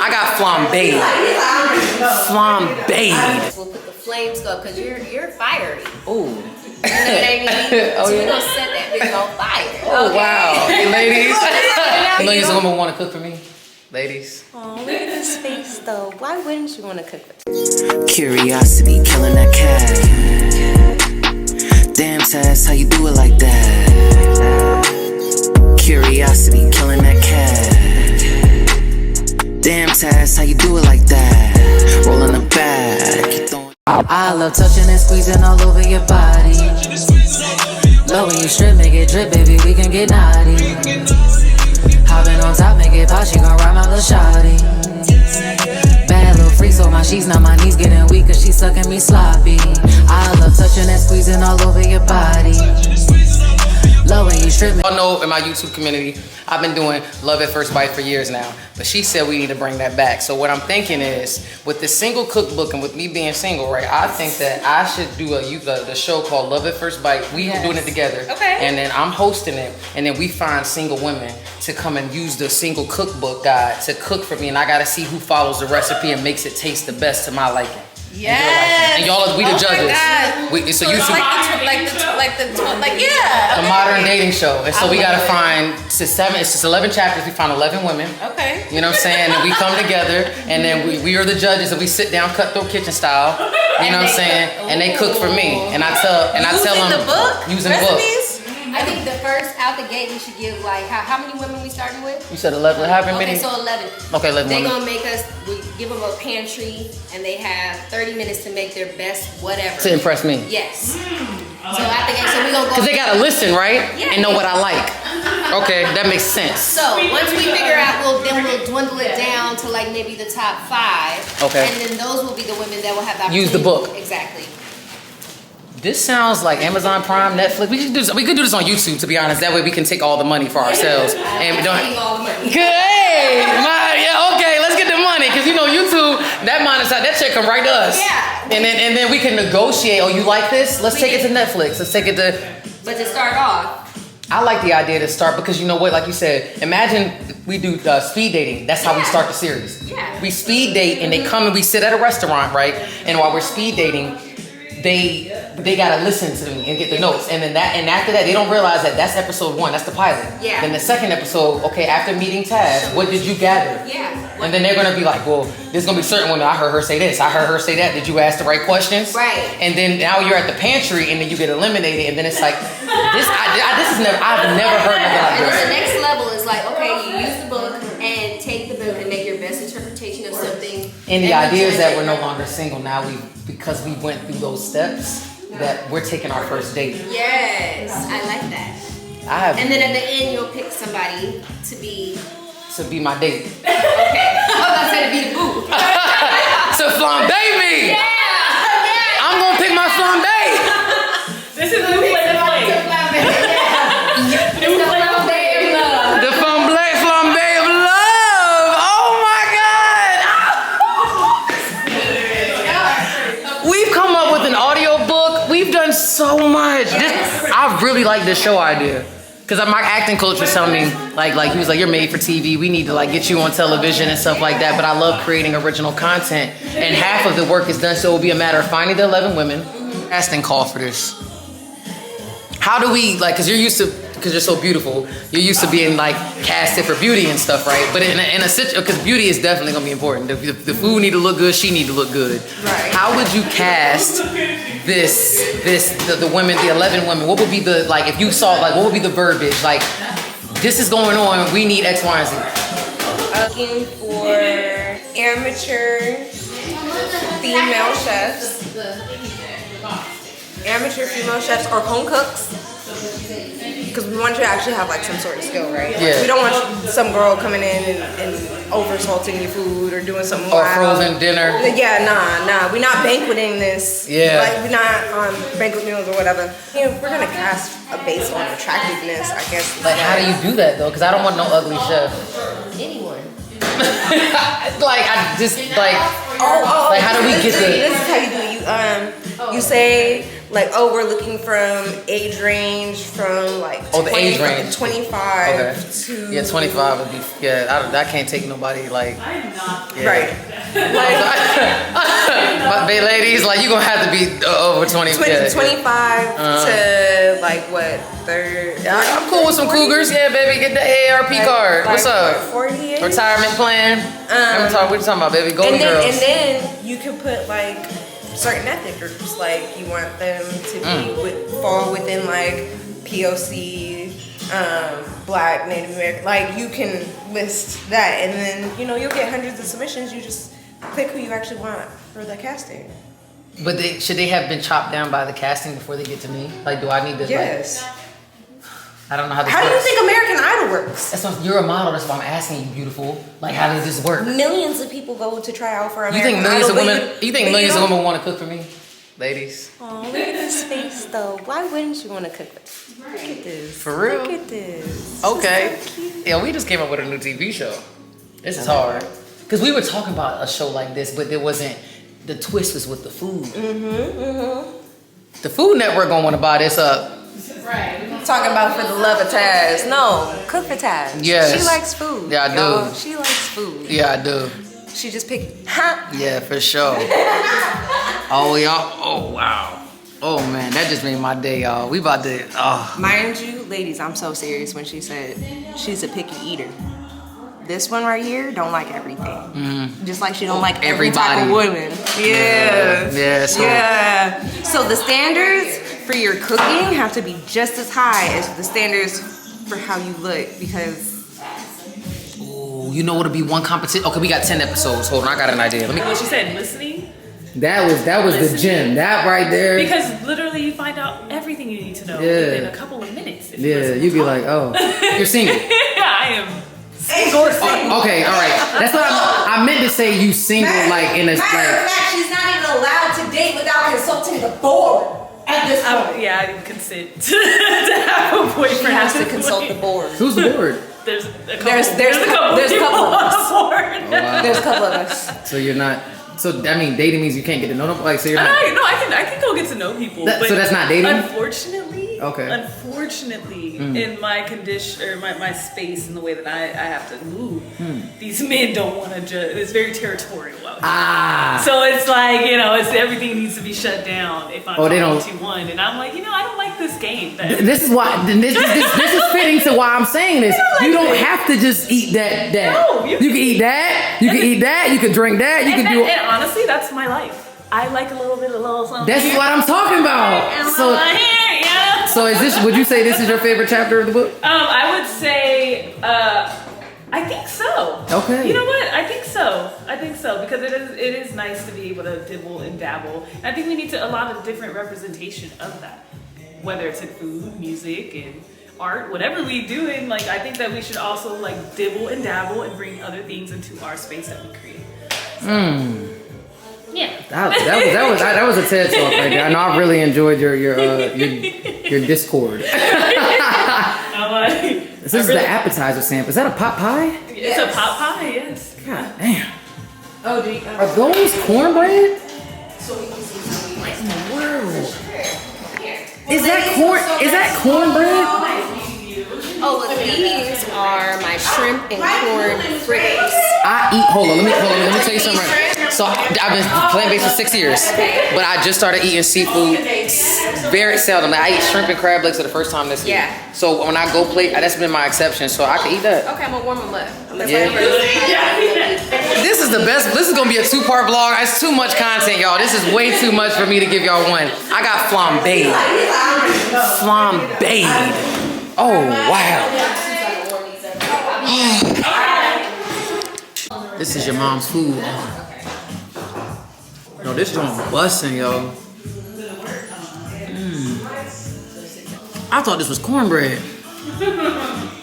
I got flambéed. Flambéed. We'll put the flames go because you're fiery. Ooh. You know what I mean? Oh, So yeah. we're gonna set that bitch on fire. Oh, okay? wow. Hey, ladies. You know you're gonna want to cook for me? Ladies. Oh, look at this face though. Why wouldn't you want to cook for Curiosity killing that cat. Damn, Taz, how you do it like that? Curiosity killing that cat. Damn, Taz, how you do it like that? Rolling the back. I love touching and squeezing all over your body. Love when you strip, make it drip, baby, we can get naughty. Hopping on top, make it pop, she gon' ride my little shawty. Bad little freak, so my sheets, now my knees getting weak, cause she sucking me sloppy. I love touching and squeezing all over your body. Love when you strip me. Y'all know in my YouTube community, I've been doing Love at First Bite for years now, but she said we need to bring that back. So what I'm thinking is, with the single cookbook and with me being single, right, I think that I should do the show called Love at First Bite. We are doing it together. Okay. And then I'm hosting it, and then we find single women to come and use the single cookbook guide to cook for me, and I gotta see who follows the recipe and makes it taste the best to my liking. Yes. And y'all, we the judges. So you the modern dating show. And so we gotta find it's just 11 chapters. We find 11 women. Okay. You know what I'm saying? And we come together, and then we are the judges, and we sit down cutthroat kitchen style. You know what I'm saying? And they cook for me, and I tell them using the book. I think the first out the gate we should give like how many women we starting with? You said 11. However many? Okay, so 11. Okay, 11 They're women. gonna make us. We give them a pantry, and they have 30 minutes to make their best whatever. To impress me. Yes. So out the gate, so we gonna go. Cause they gotta listen, right? Yeah. And know what I like. Okay, that makes sense. So once we figure out, we'll dwindle it down to like maybe the top 5. Okay. And then those will be the women that will have the Use the book. Exactly. This sounds like Amazon Prime, Netflix. We could do this on YouTube, to be honest. That way we can take all the money for ourselves. And we don't. All the money. Hey, okay, let's get the money, cause you know YouTube, that check come right to us. Yeah. And then we can negotiate. Oh, you like this? Let's take it to Netflix. Let's take it to. But to start off. I like the idea to start because you know what, like you said, imagine we do speed dating. That's how we start the series. Yeah. We speed date and they come and we sit at a restaurant, right? And while we're speed dating, they gotta listen to me and get the notes, and then after that they don't realize that that's episode 1, that's the pilot. Yeah. Then the second episode, okay, after meeting Taz, what did you gather? Yeah. And then they're gonna be like, well, there's gonna be certain women. I heard her say this. I heard her say that. Did you ask the right questions? Right. And then now you're at the pantry, and then you get eliminated, and then it's like, I've never heard nothing like And then this. the next level is like, okay, you use the book and take the book and make your best interpretation of something. And the idea is that we're no longer single now. Because we went through those steps, that we're taking our first date. Yes, I like that. And then at the end, you'll pick somebody to be my date. Okay. I was about to say to be the boo. So flambe me. Yeah. I'm gonna pick my flambe. This is new flavor. The flambe of love. Oh my God. We've come up with an audio book. We've done so much. I really like this show idea. Cause my acting coach was telling me, like he was like, you're made for TV. We need to like get you on television and stuff like that. But I love creating original content, and half of the work is done. So it will be a matter of finding the 11 women. Casting call for this. How do we cause you're so beautiful. You're used to being like casted for beauty and stuff, right? But in a situation, because beauty is definitely gonna be important. The food need to look good. She need to look good. Right. How would you cast the women, the 11 women? What would be the if you saw what would be the verbiage? Like, this is going on. We need X, Y, and Z. Looking for amateur female chefs. Amateur female chefs or home cooks. Because we want you to actually have some sort of skill, right? Yeah. We don't want some girl coming in and over salting your food or doing something Or wild. frozen dinner. Yeah, nah. We're not banqueting this. Yeah. We're not on banquet meals or whatever. We're gonna cast based on attractiveness, I guess. How do you do that though? Because I don't want no ugly chef. Anyone. How do we get This is how you do it. You say Like, oh, we're looking from age range from like the age range. 25 to 25 would be I can't take nobody like right. But ladies, like you gonna have to be over 20. 25 to like what 30? Yeah, I'm cool with some cougars. Yeah, baby, get the AARP card. What's up? 48 retirement plan. What are you talking about, baby? Golden girls. And then you can put like certain ethnic groups, like you want them to be fall within like POC, Black, Native American. Like you can list that, and then you'll get hundreds of submissions. You just pick who you actually want for the casting. But should they have been chopped down by the casting before they get to me? Like, do I need to? Yes. I don't know how this works. How do you think American Idol works? You're a model. That's why I'm asking you, beautiful. Like, how does this work? Millions of people go to try out for American Idol. You think millions of women want to cook for me? Ladies. Oh, look at this face, though. Why wouldn't you want to cook? Look at this. For real? Look at this. Okay. This is so cute. Yeah, we just came up with a new TV show. This is hard. Because we were talking about a show like this, but there wasn't, the twist was with the food. The Food Network gonna want to buy this up. Right. Talking about for the love of Taz. No, cook for Taz. Yes. She likes food. Yeah, I do. She likes food. Yeah, I do. She just picked, huh? Yeah, for sure. Oh, wow. Oh, man, that just made my day, y'all. We about to, Mind you, ladies, I'm so serious when she said she's a picky eater. This one right here don't like everything. Just like she don't like every type of woman. Yeah. Yeah. So the standards for your cooking have to be just as high as the standards for how you look, because you know what'll be one competition? Okay, we got 10 episodes. Hold on, I got an idea. What she said, listening. That was the gem. That right there. Because literally you find out everything you need to know in a couple of minutes. You'd be like, oh, you're single. I am. Okay, all right. That's what I meant to say. You single, like in a matter of fact, she's not even allowed to date without consulting the board. At this point. Yeah, I didn't consent to have a boyfriend. She has to consult the board. Who's the board? There's a couple. There's a couple of us. Oh, wow. There's a couple of us. So you're not. So I mean, dating means you can't get to know them. Like, so you're not. No, I can go get to know people. But so that's not dating. Unfortunately, Okay. in my condition or my space and the way that I have to move, these men don't want to judge. It's very territorial. So it's like it's everything needs to be shut down if I'm talking to one, and I'm like, I don't like this game. This is why. This is fitting to why I'm saying this. You don't have to just eat that. No, you can eat that. You can eat that. You can drink that. You can do. And honestly, that's my life. I like a little something. That's what I'm talking about. So is this? Would you say this is your favorite chapter of the book? I would say. I think so. Okay. You know what? I think so because it is nice to be able to dibble and dabble. And I think we need a lot of different representation of that, whether it's in food, music, and art, whatever we do. And like, I think that we should also like dibble and dabble and bring other things into our space that we create. So, yeah. That was a TED talk right there. I know I really enjoyed your Discord. This is the appetizer sample. Is that a pot pie? It's a pot pie, yes. God damn. Are those cornbread? What in the world? Is that cornbread? Oh, well, these are my shrimp and corn fritters. Hold on, let me tell you something right. So I've been plant-based for 6 years, but I just started eating seafood very seldom. Like, I eat shrimp and crab legs for the first time this year. Yeah. So when I go plate, that's been my exception. So I can eat that. Okay, I'm gonna warm them up. This is the best. This is gonna be a 2-part vlog. It's too much content, y'all. This is way too much for me to give y'all one. I got flambéed. Oh wow. This is your mom's food. No, this joint busting, yo. I thought this was cornbread.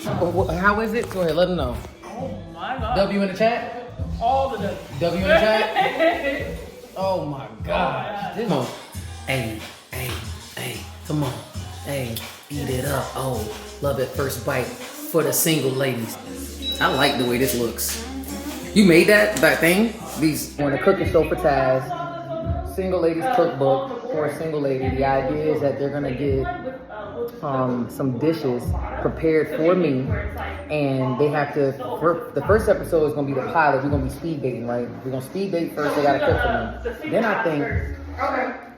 How is it? Go ahead, let them know. Oh my God. W in the chat? All the W. W in the chat? Oh my gosh. Come on. Hey, come on. Hey, eat it up. Oh, love at first bite for the single ladies. I like the way this looks. You made that thing? These on the cooking show for Taz. Single ladies cookbook. for a single lady, the idea is that they're gonna get some dishes prepared for me, and they have to. The first episode is gonna be the pilot. We're gonna be speed dating, right? We're gonna speed date first. They gotta cook for me. Then I think,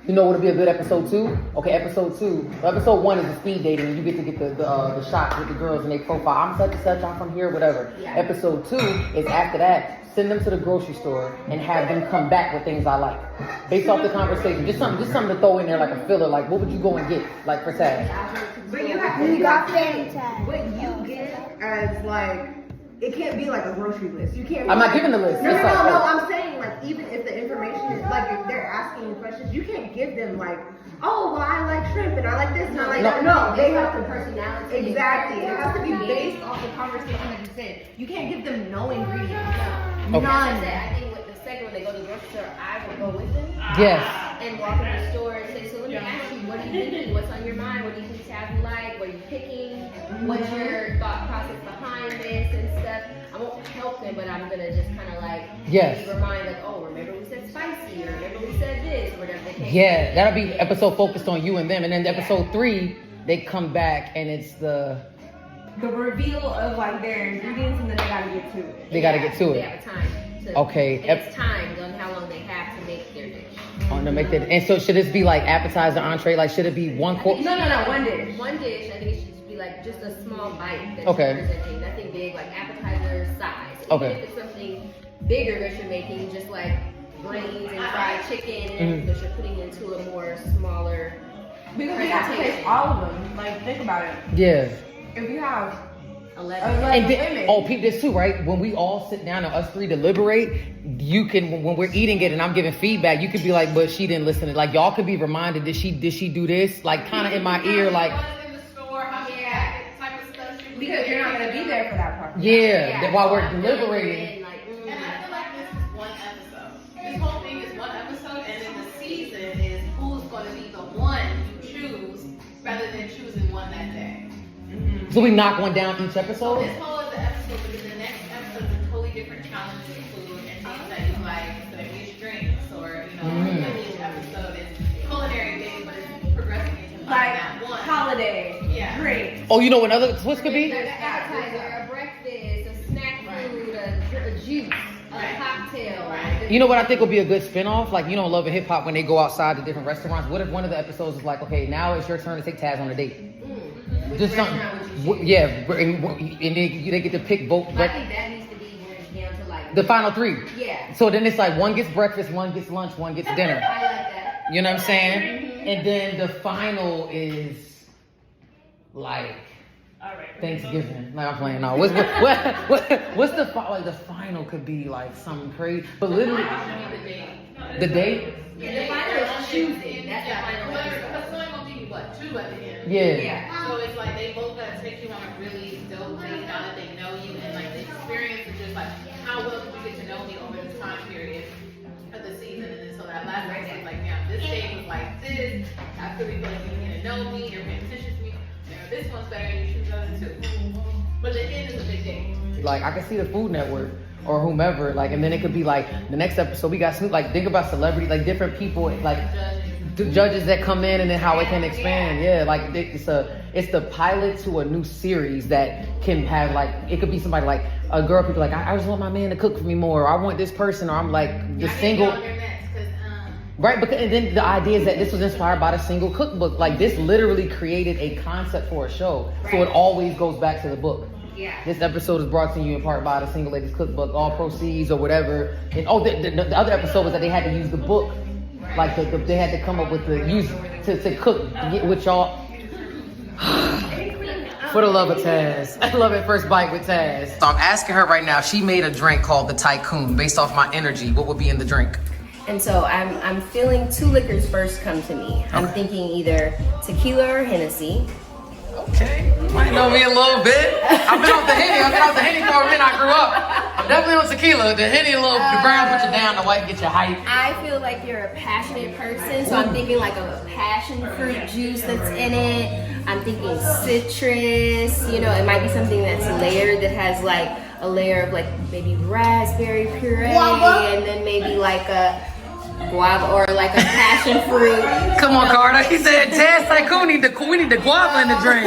you know, would it be a good episode 2? Okay, episode 2. Episode 1 is the speed dating, and you get to get the shots with the girls and their profile. I'm such and such. I'm from here, whatever. Yeah. Episode 2 is after that. Send them to the grocery store and have them come back with things I like, based off the conversation. Just something to throw in there like a filler. Like, what would you go and get, like for Taz? But you have to what you get as like. It can't be like a grocery list. You can't. I'm not giving the list. No. I'm saying like even if the information is like if they're asking you questions, you can't give them like, oh, well I like shrimp and I like this and I like that. No, they have to personality. Exactly. It has to be based off the conversation that you said. You can't give them no ingredients. Okay. None. I think with the second when they go to the grocery store, I will go with them. Yes. And walk in the store and say, so let me ask you, what are you thinking? What's on your mind? What do you think Tab you like? What are you picking? What's your thought process behind this and stuff? I won't help them, but I'm gonna just kind of like remind like, oh, remember we said spicy, or remember we said this, or whatever they can. Yeah, that'll be episode focused on you and them, and then episode 3 they come back and it's the reveal of like their ingredients, and then they gotta get to it. They gotta get to it. They have a time. Okay. It's timed on how long they have to make their dish. And so should this be like appetizer, entree? Like should it be one course? No, one dish. One dish. I think it should just be like just a small bite. That Okay. you're presenting. Nothing big, like appetizer size. Even Okay. if it's something bigger that you're making, just like brains and fried chicken, and that you're putting into a more smaller. Because we have to taste all of them. Like think about it. Yeah. If you have 11. And then, peep this too, right? When we all sit down and us 3 deliberate, you can, when we're eating it and I'm giving feedback, you could be like, but she didn't listen to it. Like y'all could be reminded, did she do this? Like kind of in my ear, like. Because you're not gonna be there for that part. Yeah. While we're deliberating. And I feel like this is one episode. This whole thing is one episode, and then the season is who's going to be the one you choose rather than choosing one that day. So we knock one down each episode? This whole is the episode, but then the next episode is a totally different challenge of food and things that you like, like which drinks, or each episode is culinary based, but it's progressing into Like that one holiday, drink. Oh, you know what another twist could be? There's an appetizer, a breakfast, a snack food, a juice, a cocktail. Right? You know what I think would be a good spinoff? Like, you know, Love and Hip Hop when they go outside to different restaurants. What if one of the episodes is like, okay, now it's your turn to take Taz on a date? Just something. Yeah, and they get to pick both. I think that needs to be when it's down to like the final 3. Yeah. So then it's like one gets breakfast, one gets lunch, one gets dinner. I like that. You know what I'm saying? And then the final is like Thanksgiving. No, I'm playing. No, what's the final could be like something crazy, but literally the date. Yeah, the final is choosing. That's the final episode. Because it's only going to be, 2 at the end? Yeah. So it's like they both got to take you on a really dope date now that they know you, and like the experience is just like, how well did you get to know me over this time period of the season? And then so that last episode is like, yeah, this date was like this. I feel like you're getting to know me, you're paying attention to me. You know, this one's better, and you choose the other 2. But the end is a big date. Like I can see the Food Network or whomever, like, and then it could be like the next episode we got Snoop. Like think about celebrity, like different people, like the judges that come in, and then how it can expand. Yeah, like it's the pilot to a new series that can have like it could be somebody like a girl could be like I just want my man to cook for me more, or I want this person, or I'm like the single. Right, because and then the idea is that this was inspired by the single cookbook. Like this literally created a concept for a show, so it always goes back to the book. Yeah. This episode is brought to you in part by the Single Ladies Cookbook, all proceeds or whatever. And the other episode was that they had to use the book, like they had to come up with the use to cook with y'all. For the love of Taz, I love it. First bite with Taz. So I'm asking her right now. She made a drink called the Tycoon based off my energy. What would be in the drink? And so I'm feeling 2 liquors first come to me. I'm thinking either tequila or Hennessy. Okay, you might know me a little bit. I've been off the Henny for a minute. I grew up. I'm definitely on tequila. The Henny, the brown put you down, the white get you hype. I feel like you're a passionate person, so I'm thinking like a passion fruit juice that's in it. I'm thinking citrus. You know, it might be something that's layered that has like a layer of like maybe raspberry puree, and then maybe like a guava or like a passion fruit. Come on, Carter. He said, Taz Tycoon, we need the guava in the drink.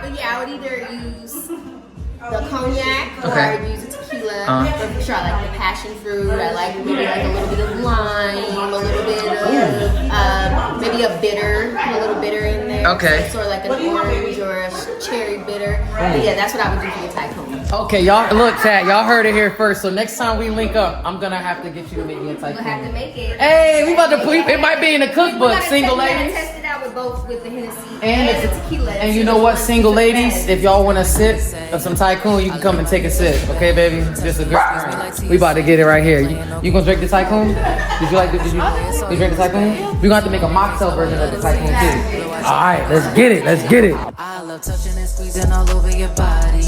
But yeah, I would either use the cognac or Okay. I would use the tequila. But for sure, I like the passion fruit. I like maybe like a little bit of lime, a little bit of maybe a bitter, put a little bitter in there. Okay. Sort of like an orange or a cherry bitter. But yeah, that's what I would do for the tycoon. Okay, y'all, look, Tad, y'all heard it here first. So next time we link up, I'm gonna have to get you to make me a We'll have to tycoon. make it. Hey, we about to put it might be in the We cookbook, gotta single we gotta ladies. test it out with both with the Hennessy And and the tequila. And you See know which what, one's single the ladies, best. if y'all want a sip of some tycoon, you can come and take a sip, okay, baby? Just a good. We about to get it right here. You gonna drink the tycoon? Did you like? Did you drink the tycoon? We gonna have to make a mocktail version of the tycoon too. All right, let's get it. Let's get it. I love touching and squeezing all over your body.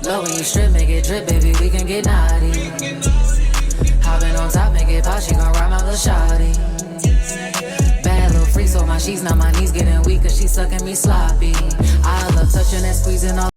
Love when you strip, make it drip, baby, we can get naughty. Hopping on top, make it pop, she gon' ride my little shawty. Bad little freak, so my sheets, now my knees getting weak, cause she sucking me sloppy. I love touching and squeezing all